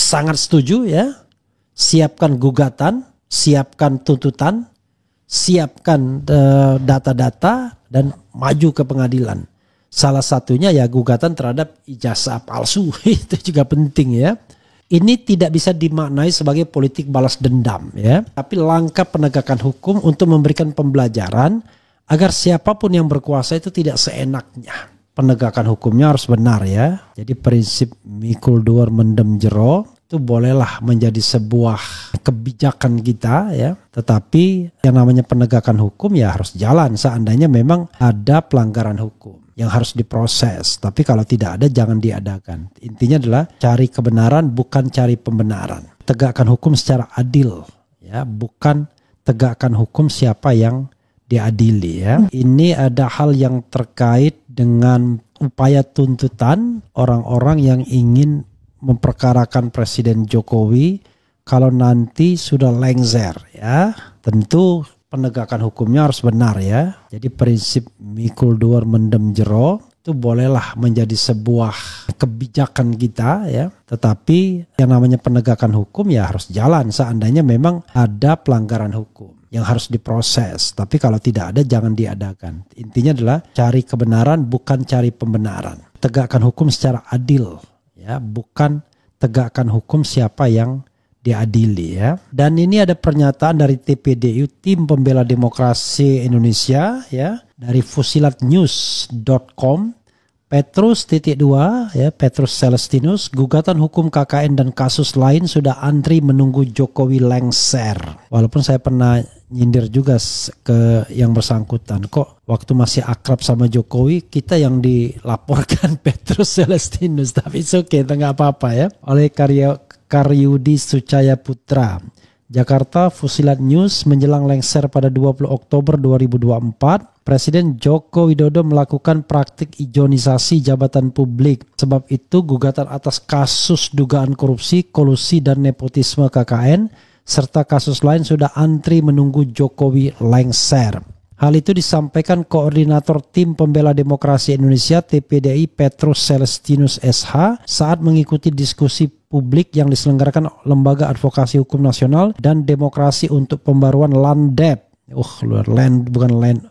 sangat setuju ya. Siapkan gugatan, siapkan tuntutan, siapkan data-data dan maju ke pengadilan. Salah satunya ya gugatan terhadap ijazah palsu. Itu juga penting ya. Ini tidak bisa dimaknai sebagai politik balas dendam ya, tapi langkah penegakan hukum untuk memberikan pembelajaran agar siapapun yang berkuasa itu tidak seenaknya. Penegakan hukumnya harus benar ya. Jadi prinsip mikul duur mendem jero itu bolehlah menjadi sebuah kebijakan kita ya. Tetapi yang namanya penegakan hukum ya harus jalan seandainya memang ada pelanggaran hukum yang harus diproses. Tapi kalau tidak ada jangan diadakan. Intinya adalah cari kebenaran bukan cari pembenaran. Tegakkan hukum secara adil ya, bukan tegakkan hukum siapa yang diadili ya. Ini ada hal yang terkait dengan upaya tuntutan orang-orang yang ingin memperkarakan Presiden Jokowi kalau nanti sudah lengser ya. Tentu penegakan hukumnya harus benar ya. Jadi prinsip mikul duur mendem jero itu bolehlah menjadi sebuah kebijakan kita ya. Tetapi yang namanya penegakan hukum ya harus jalan seandainya memang ada pelanggaran hukum yang harus diproses. Tapi kalau tidak ada jangan diadakan. Intinya adalah cari kebenaran bukan cari pembenaran. Tegakkan hukum secara adil ya, bukan tegakkan hukum siapa yang diadili ya. Dan ini ada pernyataan dari TPDI, Tim Pembela Demokrasi Indonesia ya, dari fusilatnews.com. Petrus.2 ya, Petrus Celestinus, gugatan hukum KKN dan kasus lain sudah antri menunggu Jokowi lengser. Walaupun saya pernah nyindir juga ke yang bersangkutan, kok waktu masih akrab sama Jokowi kita yang dilaporkan Petrus Celestinus, tapi it's okay, nggak apa-apa ya. Oleh Karyudi Sucaya Putra. Jakarta, Fusilat News menjelang lengser pada 20 Oktober 2024, Presiden Joko Widodo melakukan praktik ijonisasi jabatan publik. Sebab itu gugatan atas kasus dugaan korupsi, kolusi dan nepotisme KKN serta kasus lain sudah antri menunggu Jokowi lengser. Hal itu disampaikan Koordinator Tim Pembela Demokrasi Indonesia TPDI Petrus Celestinus SH saat mengikuti diskusi publik yang diselenggarakan Lembaga Advokasi Hukum Nasional dan Demokrasi untuk Pembaruan Landep.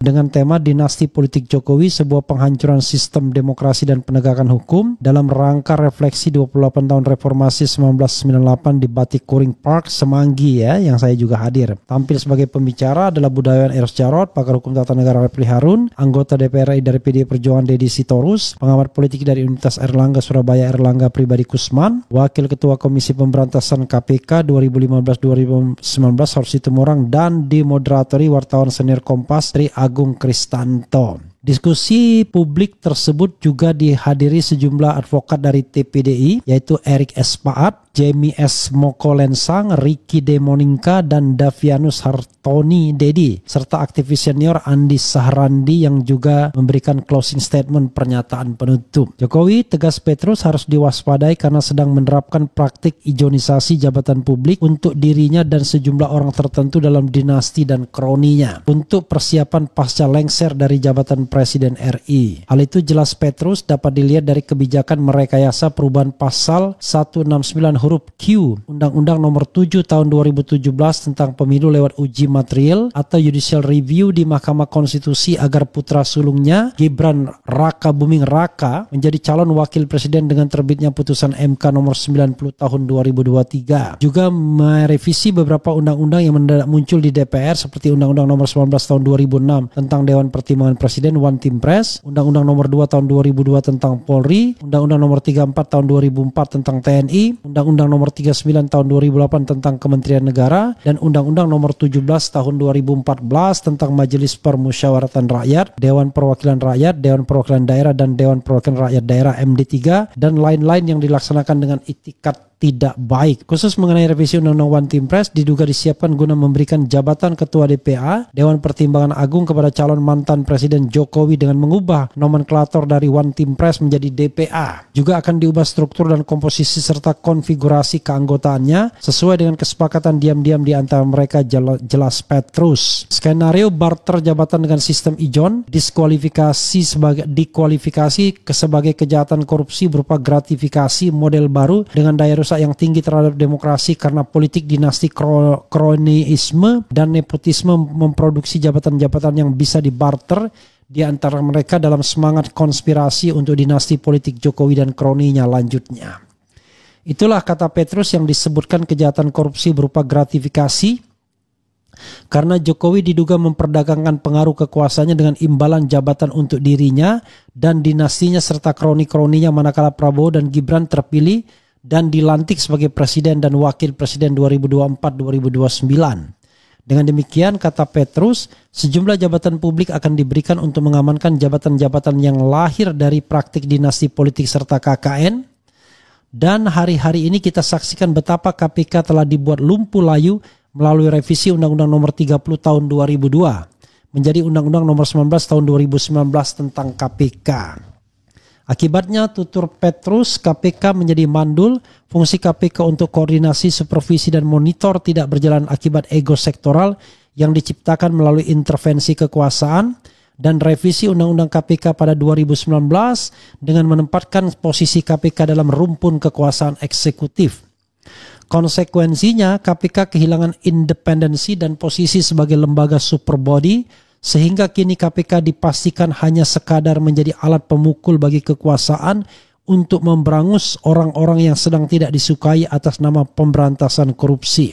Dengan tema Dinasti Politik Jokowi, sebuah penghancuran sistem demokrasi dan penegakan hukum dalam rangka refleksi 28 tahun reformasi 1998 di Batik Kuring Park, Semanggi ya, yang saya juga hadir. Tampil sebagai pembicara adalah budayawan Eros Jarot, pakar hukum tata negara Refli Harun, anggota DPR RI dari PDI Perjuangan Dedi Sitorus, pengamat politik dari Universitas Airlangga Surabaya Erlangga Pribadi Kusman, Wakil Ketua Komisi Pemberantasan KPK 2015-2019 Horsi Tumorang, dan dimoderatori wartawan senior Kompas Tri Agung Kristanto. Diskusi publik tersebut juga dihadiri sejumlah advokat dari TPDI, yaitu Erik S. Paat, Jamie S. Moko Lensang, Ricky D. Moninka, dan Davianus Hartoni Dedi, serta aktivis senior Andi Sahrandi yang juga memberikan closing statement pernyataan penutup. Jokowi, tegas Petrus, harus diwaspadai karena sedang menerapkan praktik ijonisasi jabatan publik untuk dirinya dan sejumlah orang tertentu dalam dinasti dan kroninya untuk persiapan pasca lengser dari jabatan Presiden RI. Hal itu jelas Petrus dapat dilihat dari kebijakan merekayasa perubahan pasal 169 huruf Q Undang-Undang Nomor 7 Tahun 2017 tentang Pemilu lewat uji material atau judicial review di Mahkamah Konstitusi agar putra sulungnya Gibran Raka Buming Raka menjadi calon wakil presiden dengan terbitnya putusan MK Nomor 90 Tahun 2023. Juga merevisi beberapa undang-undang yang mendadak muncul di DPR seperti Undang-Undang Nomor 19 Tahun 2006 tentang Dewan Pertimbangan Presiden One Team Press, Undang-Undang Nomor 2 Tahun 2002 tentang Polri, Undang-Undang Nomor 34 Tahun 2004 tentang TNI, Undang-Undang Nomor 39 Tahun 2008 tentang Kementerian Negara, dan Undang-Undang Nomor 17 Tahun 2014 tentang Majelis Permusyawaratan Rakyat, Dewan Perwakilan Rakyat, Dewan Perwakilan Daerah, dan Dewan Perwakilan Rakyat Daerah MD3, dan lain-lain yang dilaksanakan dengan itikat tidak baik. Khusus mengenai revisi Undang-Undang One Team Press diduga disiapkan guna memberikan jabatan Ketua DPA Dewan Pertimbangan Agung kepada calon mantan Presiden Jokowi dengan mengubah nomenklatur dari One Team Press menjadi DPA. Juga akan diubah struktur dan komposisi serta konfigurasi keanggotaannya sesuai dengan kesepakatan diam-diam di antara mereka, jelas Petrus. Skenario barter jabatan dengan sistem ijon, dikualifikasi sebagai kejahatan korupsi berupa gratifikasi model baru dengan daya rusak rusak yang tinggi terhadap demokrasi karena politik dinasti kronisme dan nepotisme memproduksi jabatan-jabatan yang bisa dibarter di antara mereka dalam semangat konspirasi untuk dinasti politik Jokowi dan kroninya lanjutnya. Itulah kata Petrus yang disebutkan kejahatan korupsi berupa gratifikasi karena Jokowi diduga memperdagangkan pengaruh kekuasaannya dengan imbalan jabatan untuk dirinya dan dinastinya serta kroni-kroninya manakala Prabowo dan Gibran terpilih dan dilantik sebagai presiden dan wakil presiden 2024-2029. Dengan demikian, kata Petrus, sejumlah jabatan publik akan diberikan untuk mengamankan jabatan-jabatan yang lahir dari praktik dinasti politik serta KKN. Dan hari-hari ini kita saksikan betapa KPK telah dibuat lumpuh layu melalui revisi Undang-Undang Nomor 30 Tahun 2002 menjadi Undang-Undang Nomor 19 Tahun 2019 tentang KPK. Akibatnya, tutur Petrus, KPK menjadi mandul, fungsi KPK untuk koordinasi, supervisi, dan monitor tidak berjalan akibat ego sektoral yang diciptakan melalui intervensi kekuasaan, dan revisi Undang-Undang KPK pada 2019 dengan menempatkan posisi KPK dalam rumpun kekuasaan eksekutif. Konsekuensinya, KPK kehilangan independensi dan posisi sebagai lembaga superbody, sehingga kini KPK dipastikan hanya sekadar menjadi alat pemukul bagi kekuasaan untuk memberangus orang-orang yang sedang tidak disukai atas nama pemberantasan korupsi.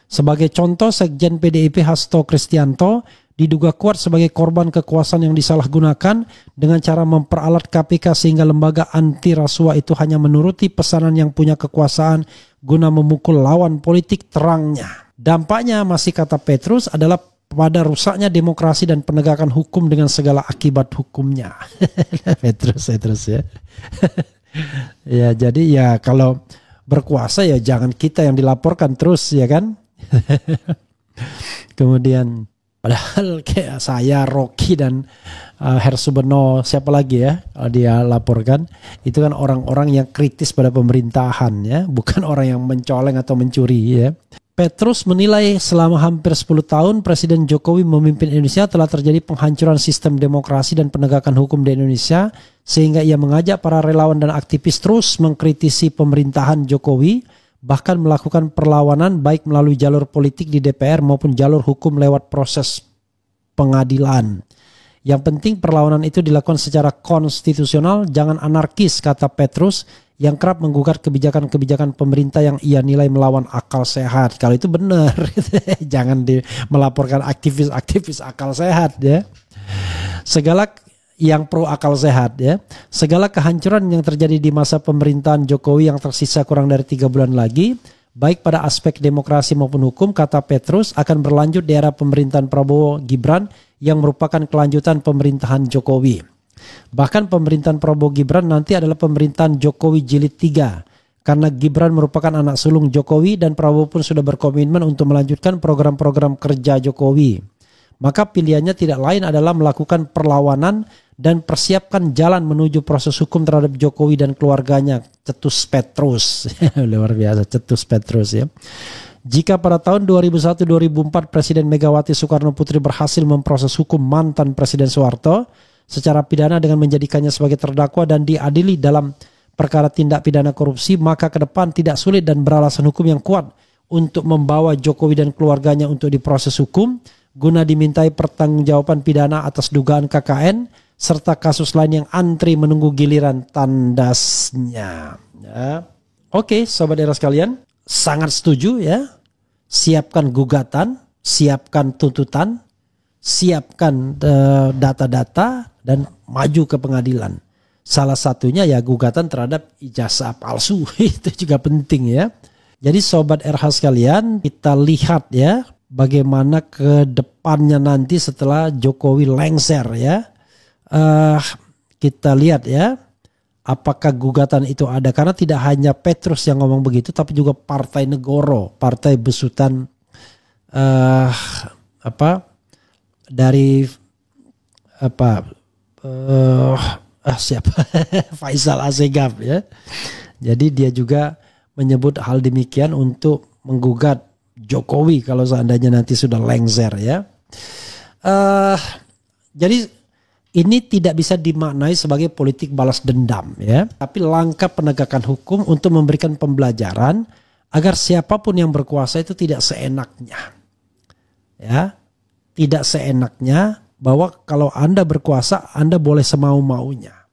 Sebagai contoh, Sekjen PDIP Hasto Kristianto diduga kuat sebagai korban kekuasaan yang disalahgunakan dengan cara memperalat KPK sehingga lembaga anti rasuah itu hanya menuruti pesanan yang punya kekuasaan guna memukul lawan politik terangnya. Dampaknya, masih kata Petrus, adalah pada rusaknya demokrasi dan penegakan hukum dengan segala akibat hukumnya. Petrus ya. Ya, jadi ya kalau berkuasa ya jangan kita yang dilaporkan terus, ya kan? Kemudian padahal kayak saya, Rocky dan Hersubeno, siapa lagi ya dia laporkan, itu kan orang-orang yang kritis pada pemerintahan ya, bukan orang yang mencoleng atau mencuri ya. Petrus menilai selama hampir 10 tahun Presiden Jokowi memimpin Indonesia telah terjadi penghancuran sistem demokrasi dan penegakan hukum di Indonesia, sehingga ia mengajak para relawan dan aktivis terus mengkritisi pemerintahan Jokowi, bahkan melakukan perlawanan baik melalui jalur politik di DPR maupun jalur hukum lewat proses pengadilan. Yang penting perlawanan itu dilakukan secara konstitusional, jangan anarkis, kata Petrus, yang kerap menggugat kebijakan-kebijakan pemerintah yang ia nilai melawan akal sehat. Kalau itu benar, jangan melaporkan aktivis-aktivis akal sehat ya. Segala yang pro akal sehat ya. Segala kehancuran yang terjadi di masa pemerintahan Jokowi yang tersisa kurang dari 3 bulan lagi, baik pada aspek demokrasi maupun hukum, kata Petrus, akan berlanjut di era pemerintahan Prabowo Gibran yang merupakan kelanjutan pemerintahan Jokowi. Bahkan pemerintahan Prabowo Gibran nanti adalah pemerintahan Jokowi jilid 3, karena Gibran merupakan anak sulung Jokowi dan Prabowo pun sudah berkomitmen untuk melanjutkan program-program kerja Jokowi. Maka pilihannya tidak lain adalah melakukan perlawanan dan persiapkan jalan menuju proses hukum terhadap Jokowi dan keluarganya, cetus Petrus. Luar biasa, cetus Petrus ya. Jika pada tahun 2001-2004 Presiden Megawati Soekarno Putri berhasil memproses hukum mantan Presiden Soeharto secara pidana dengan menjadikannya sebagai terdakwa dan diadili dalam perkara tindak pidana korupsi, maka ke depan tidak sulit dan beralasan hukum yang kuat untuk membawa Jokowi dan keluarganya untuk diproses hukum guna dimintai pertanggungjawaban pidana atas dugaan KKN serta kasus lain yang antri menunggu giliran tandasnya. Ya. Oke, sobat era sekalian, sangat setuju ya. Siapkan gugatan, siapkan tuntutan, siapkan data-data dan maju ke pengadilan. Salah satunya ya gugatan terhadap ijazah palsu. Itu juga penting ya. Jadi sobat RH sekalian, kita lihat ya bagaimana ke depannya nanti setelah Jokowi lengser ya. Kita lihat ya apakah gugatan itu ada, karena tidak hanya Petrus yang ngomong begitu tapi juga Partai Negoro, partai besutan siapa Faisal Assegaf ya. Jadi dia juga menyebut hal demikian untuk menggugat Jokowi kalau seandainya nanti sudah lengser ya. Jadi Ini tidak bisa dimaknai sebagai politik balas dendam ya, tapi langkah penegakan hukum untuk memberikan pembelajaran agar siapapun yang berkuasa itu tidak seenaknya. Ya. Tidak seenaknya bahwa kalau Anda berkuasa Anda boleh semau-maunya.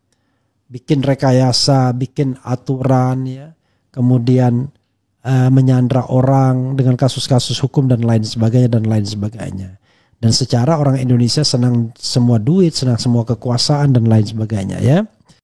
Bikin rekayasa, bikin aturan ya. Kemudian menyandra orang dengan kasus-kasus hukum dan lain sebagainya. Dan secara orang Indonesia senang semua duit, senang semua kekuasaan dan lain sebagainya ya.